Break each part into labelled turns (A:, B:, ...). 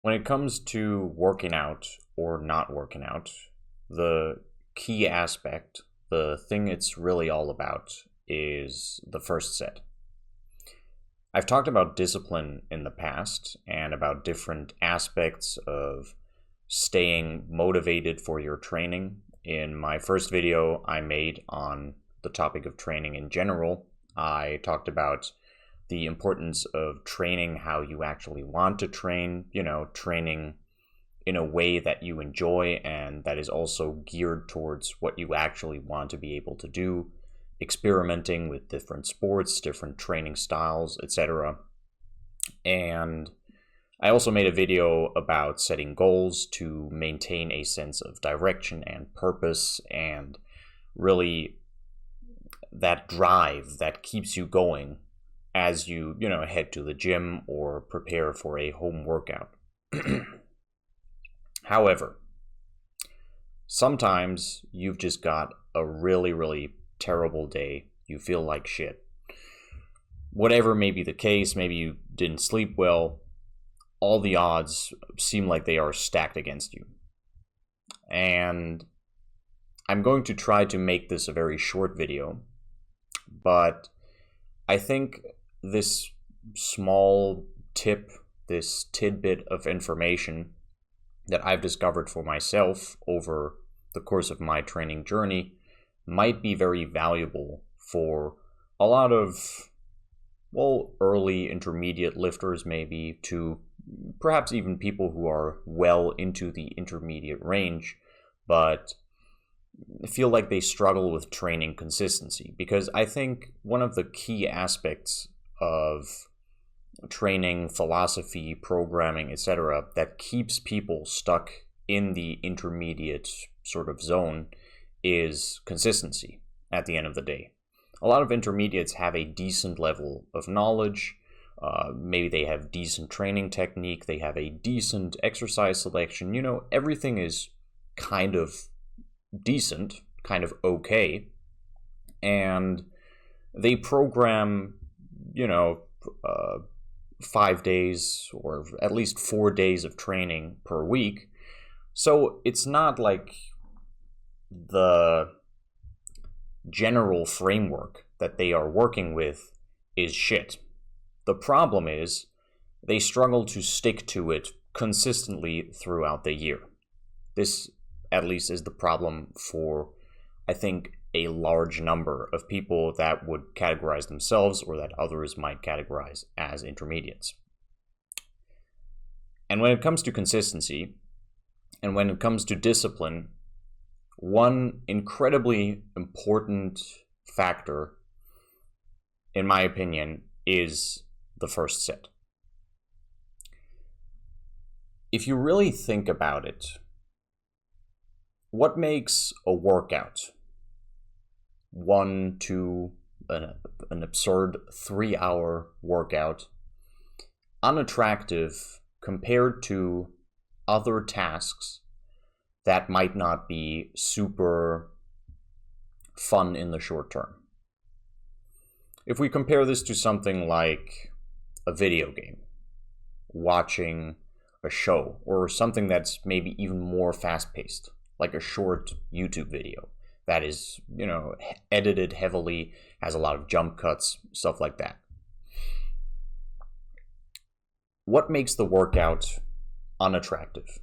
A: When it comes to working out or not working out, the key aspect, the thing it's really all about, is the first set. I've talked about discipline in the past and about different aspects of staying motivated for your training. In my first video I made on the topic of training in general, I talked about the importance of training how you actually want to train, training in a way that you enjoy and that is also geared towards what you actually want to be able to do, experimenting with different sports, different training styles, etc. And I also made a video about setting goals to maintain a sense of direction and purpose and really that drive that keeps you going as you head to the gym or prepare for a home workout. However, sometimes you've just got a really, really terrible day. You feel like shit. Whatever may be the case, maybe you didn't sleep well, all the odds seem like they are stacked against you. And I'm going to try to make this a very short video, but I think this small tip, this tidbit of information that I've discovered for myself over the course of my training journey might be very valuable for a lot of, early intermediate lifters, maybe, to perhaps even people who are well into the intermediate range, but feel like they struggle with training consistency. Because I think one of the key aspects of training, philosophy, programming, etc., that keeps people stuck in the intermediate sort of zone is consistency at the end of the day. A lot of intermediates have a decent level of knowledge. Maybe they have decent training technique. They have a decent exercise selection. Everything is kind of decent, kind of okay. And they program, 5 days or at least 4 days of training per week. So it's not like the general framework that they are working with is shit. The problem is they struggle to stick to it consistently throughout the year. This, at least, is the problem for, I think, a large number of people that would categorize themselves or that others might categorize as intermediates. And when it comes to consistency and when it comes to discipline, one incredibly important factor, in my opinion, is the first set. If you really think about it, what makes a workout, an absurd 3-hour workout, unattractive compared to other tasks that might not be super fun in the short term? If we compare this to something like a video game, watching a show, or something that's maybe even more fast-paced, like a short YouTube video that is, edited heavily, has a lot of jump cuts, stuff like that. What makes the workout unattractive?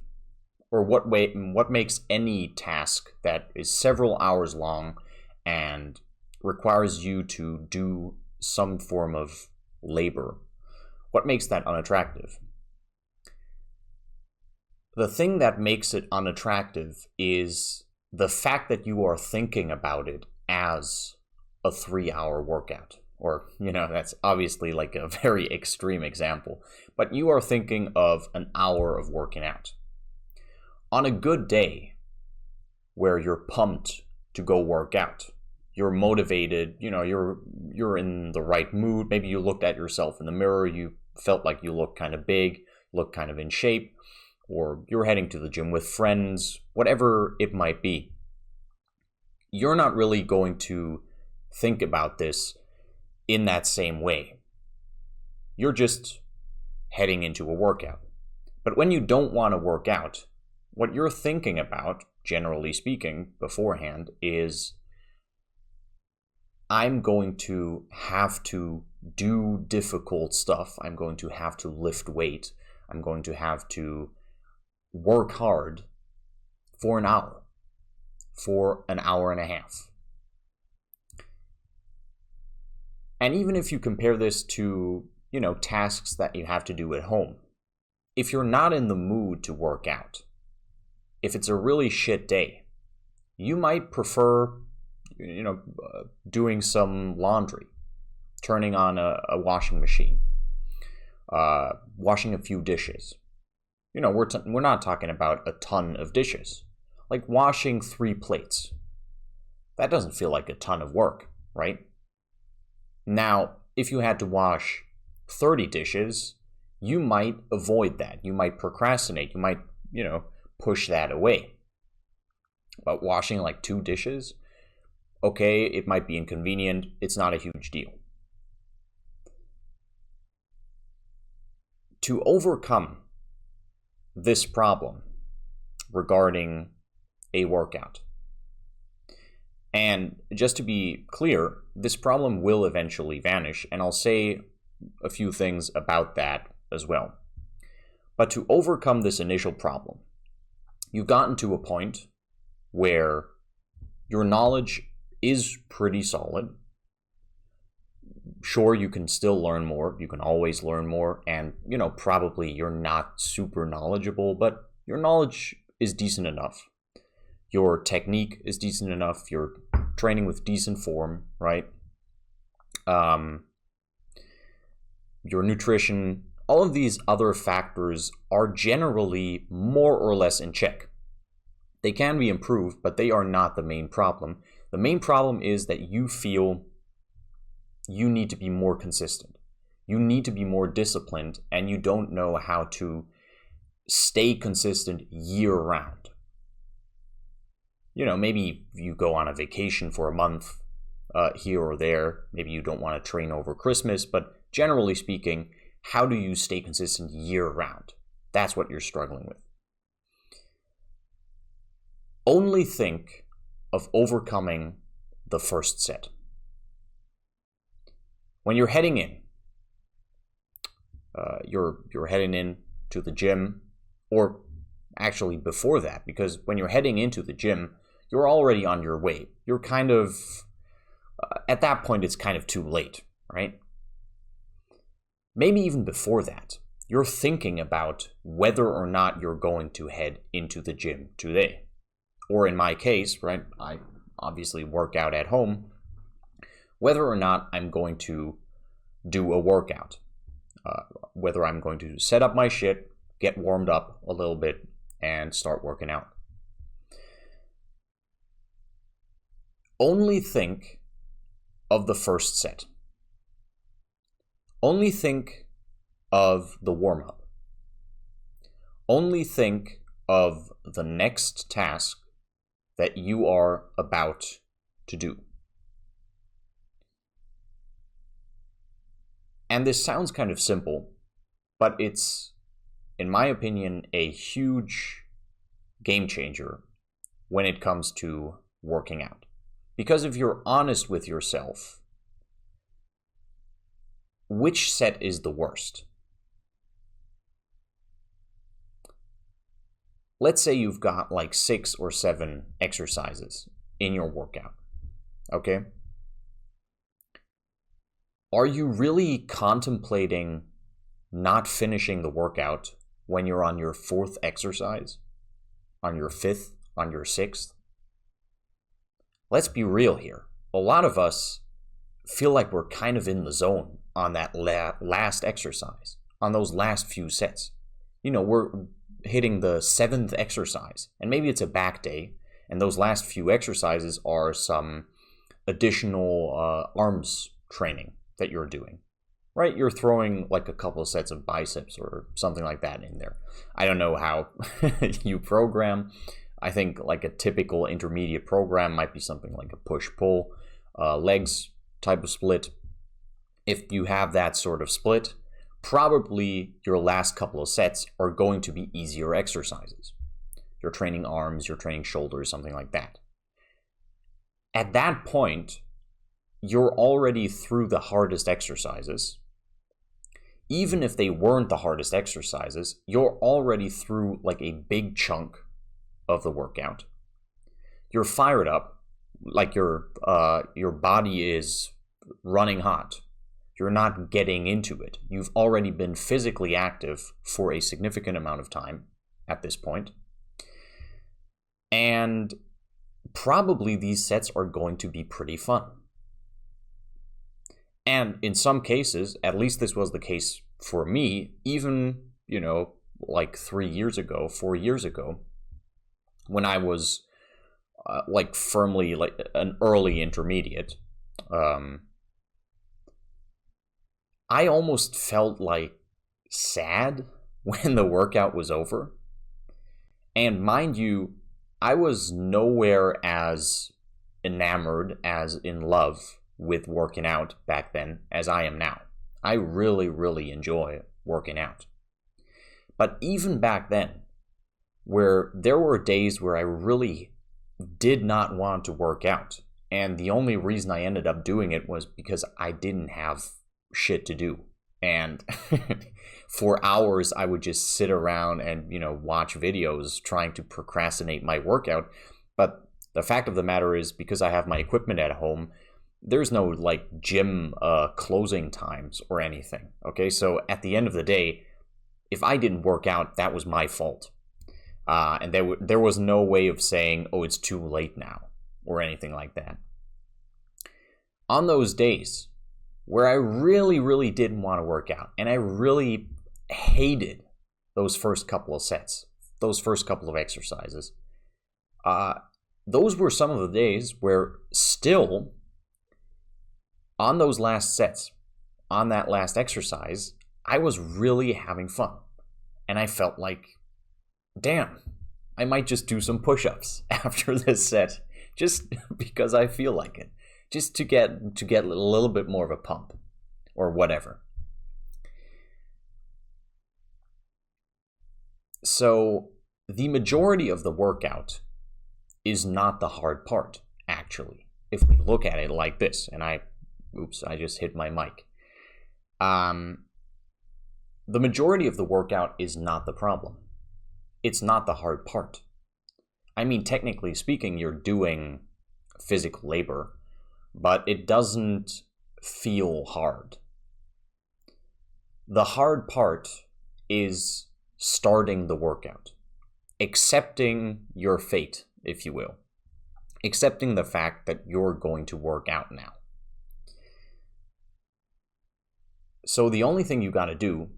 A: Or what makes any task that is several hours long and requires you to do some form of labor, what makes that unattractive? The thing that makes it unattractive is the fact that you are thinking about it as a 3-hour workout. Or, that's obviously like a very extreme example, but you are thinking of an hour of working out. On a good day where you're pumped to go work out, you're motivated, you're in the right mood, maybe you looked at yourself in the mirror, you felt like you looked kind of big, looked kind of in shape, or you're heading to the gym with friends, whatever it might be. You're not really going to think about this in that same way. You're just heading into a workout. But when you don't want to work out, what you're thinking about, generally speaking, beforehand, is I'm going to have to do difficult stuff. I'm going to have to lift weight. I'm going to have to work hard for an hour, for an hour and a half. And even if you compare this to, tasks that you have to do at home, if you're not in the mood to work out, if it's a really shit day, you might prefer, doing some laundry, turning on a washing machine, washing a few dishes. We're not talking about a ton of dishes. Like washing 3 plates. That doesn't feel like a ton of work, right? Now, if you had to wash 30 dishes, you might avoid that. You might procrastinate. You might, push that away. But washing like 2 dishes, okay, it might be inconvenient. It's not a huge deal. To overcome this problem regarding a workout, and just to be clear, this problem will eventually vanish, and I'll say a few things about that as well. But to overcome this initial problem, you've gotten to a point where your knowledge is pretty solid. Sure, you can still learn more. You can always learn more. And, probably you're not super knowledgeable, but your knowledge is decent enough. Your technique is decent enough. You're training with decent form, right? Your nutrition, all of these other factors are generally more or less in check. They can be improved, but they are not the main problem. The main problem is that you feel you need to be more consistent. You need to be more disciplined, and you don't know how to stay consistent year round. Maybe you go on a vacation for a month here or there. Maybe you don't want to train over Christmas, but generally speaking, how do you stay consistent year round? That's what you're struggling with. Only think of overcoming the first set. When you're heading in, you're heading in to the gym, or actually before that, because when you're heading into the gym, you're already on your way. You're kind of, at that point, it's kind of too late, right? Maybe even before that, you're thinking about whether or not you're going to head into the gym today. Or in my case, right, I obviously work out at home, whether or not I'm going to do a workout, whether I'm going to set up my shit, get warmed up a little bit, and start working out. Only think of the first set. Only think of the warm-up. Only think of the next task that you are about to do. And this sounds kind of simple, but it's, in my opinion, a huge game changer when it comes to working out. Because if you're honest with yourself, which set is the worst? Let's say you've got like 6 or 7 exercises in your workout, okay? Are you really contemplating not finishing the workout when you're on your 4th exercise, on your 5th, on your 6th? Let's be real here. A lot of us feel like we're kind of in the zone on that last exercise, on those last few sets. We're hitting the 7th exercise, and maybe it's a back day, and those last few exercises are some additional arms training that you're doing, right? You're throwing like a couple of sets of biceps or something like that in there. I don't know how you program. I think like a typical intermediate program might be something like a push-pull, legs type of split. If you have that sort of split, probably your last couple of sets are going to be easier exercises. You're training arms, you're training shoulders, something like that. At that point, you're already through the hardest exercises. Even if they weren't the hardest exercises, you're already through like a big chunk of the workout. You're fired up, like your body is running hot. You're not getting into it. You've already been physically active for a significant amount of time at this point. And probably these sets are going to be pretty fun. And in some cases, at least this was the case for me, even, like 3 years ago, 4 years ago, when I was firmly like an early intermediate, I almost felt like sad when the workout was over. And mind you, I was nowhere as enamored, as in love with working out back then as I am now. I really, really enjoy working out. But even back then, where there were days where I really did not want to work out, and the only reason I ended up doing it was because I didn't have shit to do. And for hours, I would just sit around and, watch videos trying to procrastinate my workout. But the fact of the matter is, because I have my equipment at home, there's no like gym closing times or anything. Okay, so at the end of the day, if I didn't work out, that was my fault. And there was no way of saying, oh, it's too late now, or anything like that. On those days where I really, really didn't want to work out, and I really hated those first couple of sets, those first couple of exercises, those were some of the days where still, on those last sets, on that last exercise, I was really having fun. And I felt like, damn, I might just do some push-ups after this set, just because I feel like it. Just to get a little bit more of a pump, or whatever. So the majority of the workout is not the hard part, actually. If we look at it like this, and I just hit my mic. The majority of the workout is not the problem. It's not the hard part. I mean, technically speaking, you're doing physical labor, but it doesn't feel hard. The hard part is starting the workout, accepting your fate, if you will, accepting the fact that you're going to work out now. So the only thing you got to do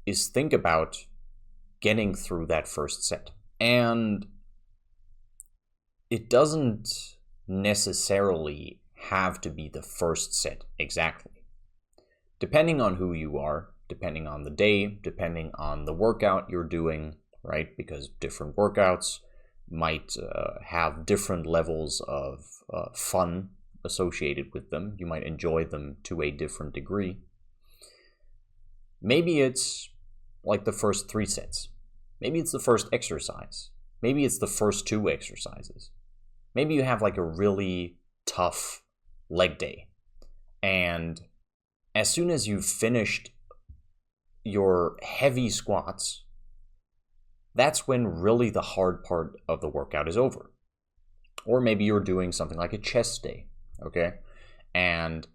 A: is think about getting through that first set. And it doesn't necessarily have to be the first set exactly. Depending on who you are, depending on the day, depending on the workout you're doing, right? Because different workouts might have different levels of fun associated with them. You might enjoy them to a different degree. Maybe it's like the first 3 sets. Maybe it's the first exercise. Maybe it's the first 2 exercises. Maybe you have like a really tough leg day. And as soon as you've finished your heavy squats, that's when really the hard part of the workout is over. Or maybe you're doing something like a chest day, okay? And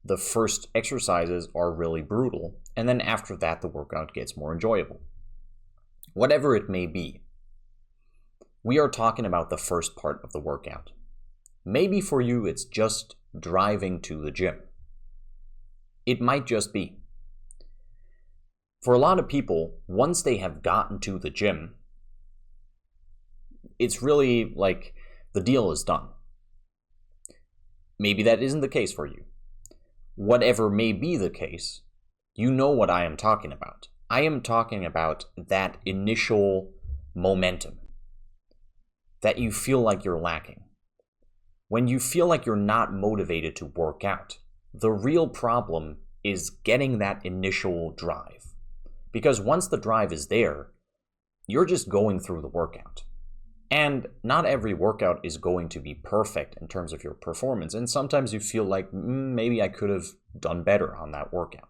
A: the first exercises are really brutal, and then after that, the workout gets more enjoyable. Whatever it may be, we are talking about the first part of the workout. Maybe for you, it's just driving to the gym. It might just be. For a lot of people, once they have gotten to the gym, it's really like the deal is done. Maybe that isn't the case for you. Whatever may be the case, you know what I am talking about. I am talking about that initial momentum that you feel like you're lacking. When you feel like you're not motivated to work out, the real problem is getting that initial drive. Because once the drive is there, you're just going through the workout. And not every workout is going to be perfect in terms of your performance. And sometimes you feel like maybe I could have done better on that workout.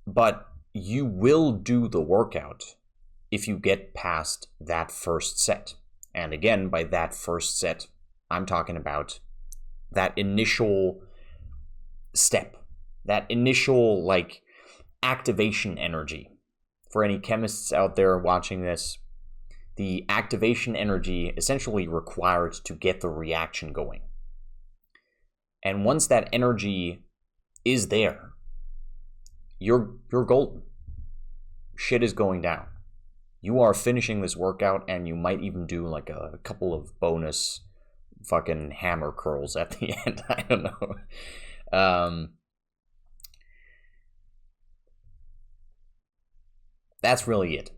A: But you will do the workout if you get past that first set. And again, by that first set, I'm talking about that initial step, that initial like activation energy. For any chemists out there watching this, the activation energy essentially required to get the reaction going. And once that energy is there, you're golden. Shit is going down. You are finishing this workout, and you might even do like a couple of bonus fucking hammer curls at the end. I don't know. That's really it.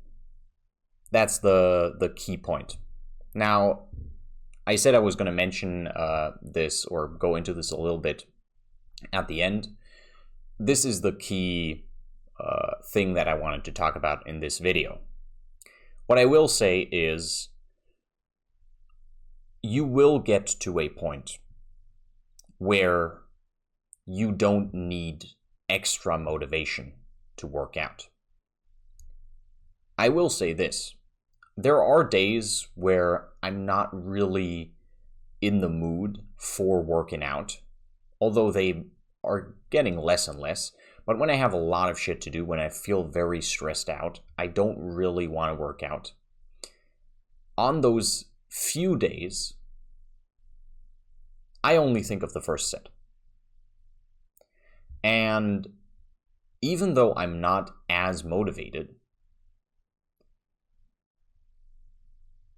A: That's the key point. Now, I said I was going to mention this or go into this a little bit at the end. This is the key thing that I wanted to talk about in this video. What I will say is you will get to a point where you don't need extra motivation to work out. I will say this. There are days where I'm not really in the mood for working out, although they are getting less and less. But when I have a lot of shit to do, when I feel very stressed out, I don't really want to work out. On those few days, I only think of the first set. And even though I'm not as motivated,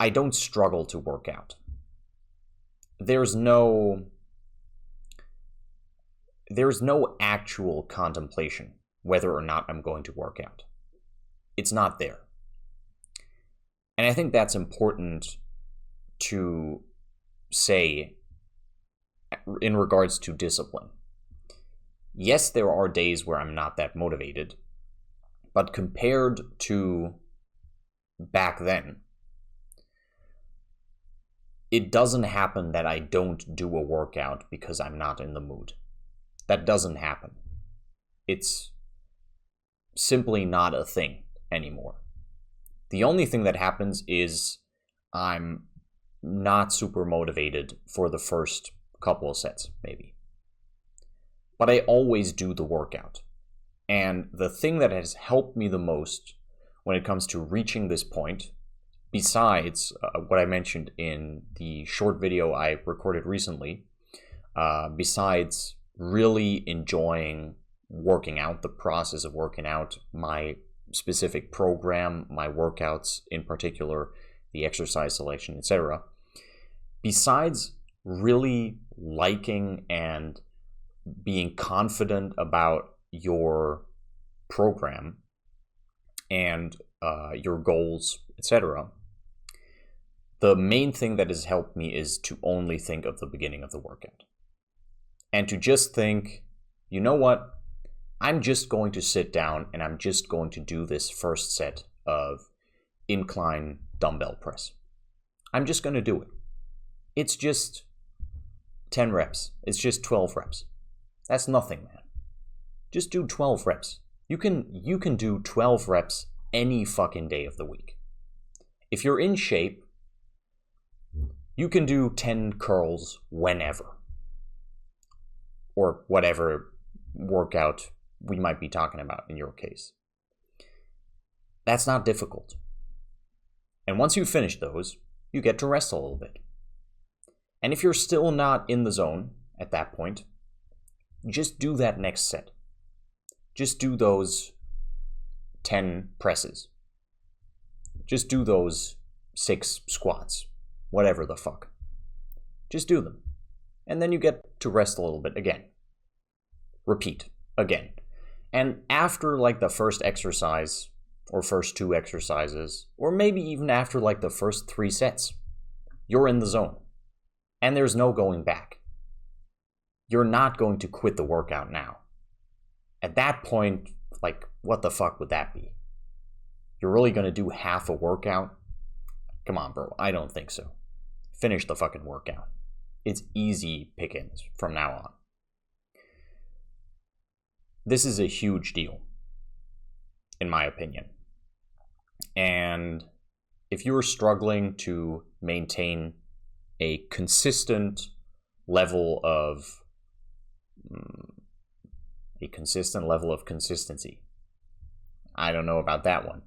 A: I don't struggle to work out. There's no actual contemplation whether or not I'm going to work out. It's not there. And I think that's important to say in regards to discipline. Yes, there are days where I'm not that motivated, but compared to back then, it doesn't happen that I don't do a workout because I'm not in the mood. That doesn't happen. It's simply not a thing anymore. The only thing that happens is I'm not super motivated for the first couple of sets, maybe. But I always do the workout. And the thing that has helped me the most when it comes to reaching this point, besides what I mentioned in the short video I recorded recently, besides really enjoying working out, the process of working out, my specific program, my workouts in particular, the exercise selection, etc. Besides really liking and being confident about your program and your goals, etc., the main thing that has helped me is to only think of the beginning of the workout. And to just think, you know what? I'm just going to sit down and I'm just going to do this first set of incline dumbbell press. I'm just going to do it. It's just 10 reps. It's just 12 reps. That's nothing, man. Just do 12 reps. You can do 12 reps any fucking day of the week. If you're in shape, you can do 10 curls whenever. Or whatever workout we might be talking about in your case. That's not difficult. And once you finish those, you get to rest a little bit. And if you're still not in the zone at that point, just do that next set. Just do those 10 presses. Just do those 6 squats. Whatever the fuck. Just do them. And then you get to rest a little bit again. Repeat again. And after like the first exercise, or first 2 exercises, or maybe even after like the first 3 sets, you're in the zone. And there's no going back. You're not going to quit the workout now. at that point, like, what the fuck would that be? You're really gonna do half a workout? Come on, bro. I don't think so. Finish the fucking workout. It's easy pickings from now on. This is a huge deal, in my opinion. And if you're struggling to maintain a consistent level of consistency, I don't know about that one.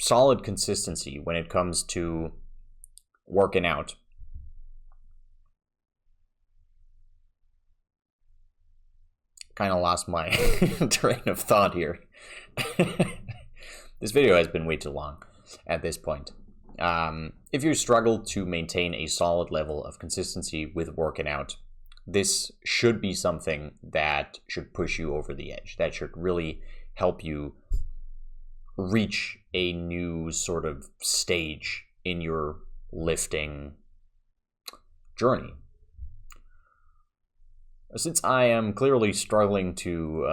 A: Solid consistency when it comes to working out. Kind of lost my train of thought here. This video has been way too long at this point. If you struggle to maintain a solid level of consistency with working out, this should be something that should push you over the edge. That should really help you reach a new sort of stage in your lifting journey. Since I am clearly struggling to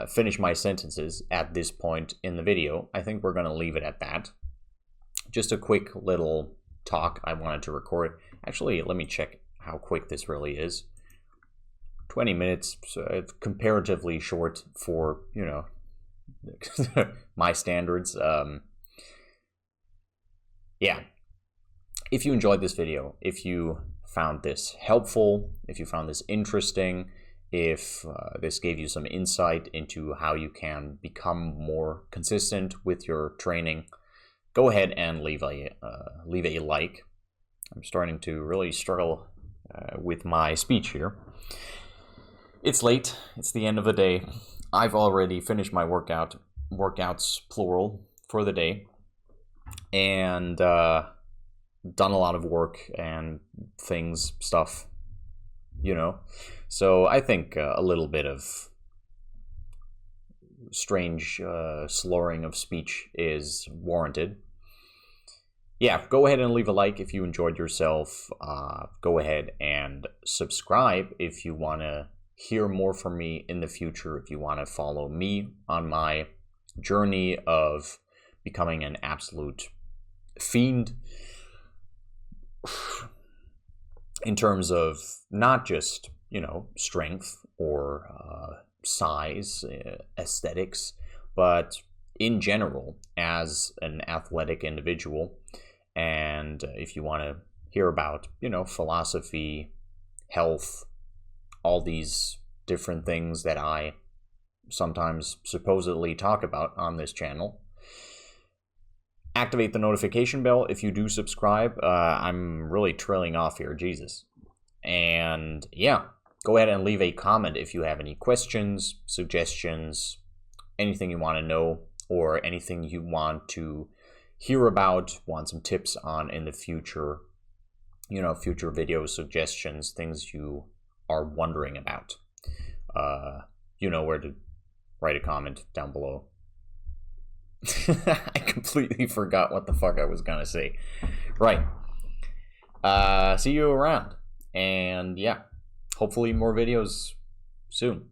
A: finish my sentences at this point in the video, I think we're going to leave it at that. Just a quick little talk I wanted to record. Actually, let me check how quick this really is. 20 minutes, so it's comparatively short for, you know, my standards. Yeah. If you enjoyed this video, if you found this helpful, if you found this interesting, if this gave you some insight into how you can become more consistent with your training, go ahead and leave a like. I'm starting to really struggle with my speech here. It's late. It's the end of the day. I've already finished my workouts plural for the day, and done a lot of work and stuff, you know. So I think a little bit of strange slurring of speech is warranted. Yeah, go ahead and leave a like if you enjoyed yourself. Go ahead and subscribe if you want to hear more from me in the future, if you want to follow me on my journey of becoming an absolute fiend in terms of not just, you know, strength or size, aesthetics, but in general as an athletic individual. And if you want to hear about, you know, philosophy, health, all these different things that I sometimes supposedly talk about on this channel, activate the notification bell if you do subscribe. I'm really trailing off here, Jesus. And yeah, go ahead and leave a comment if you have any questions, suggestions, anything you want to know, or anything you want to hear about, want some tips on in the future, you know, future video suggestions, things you are wondering about. You know where to write a comment down below. I completely forgot what the fuck I was gonna say. Right. See you around. And yeah, hopefully more videos soon.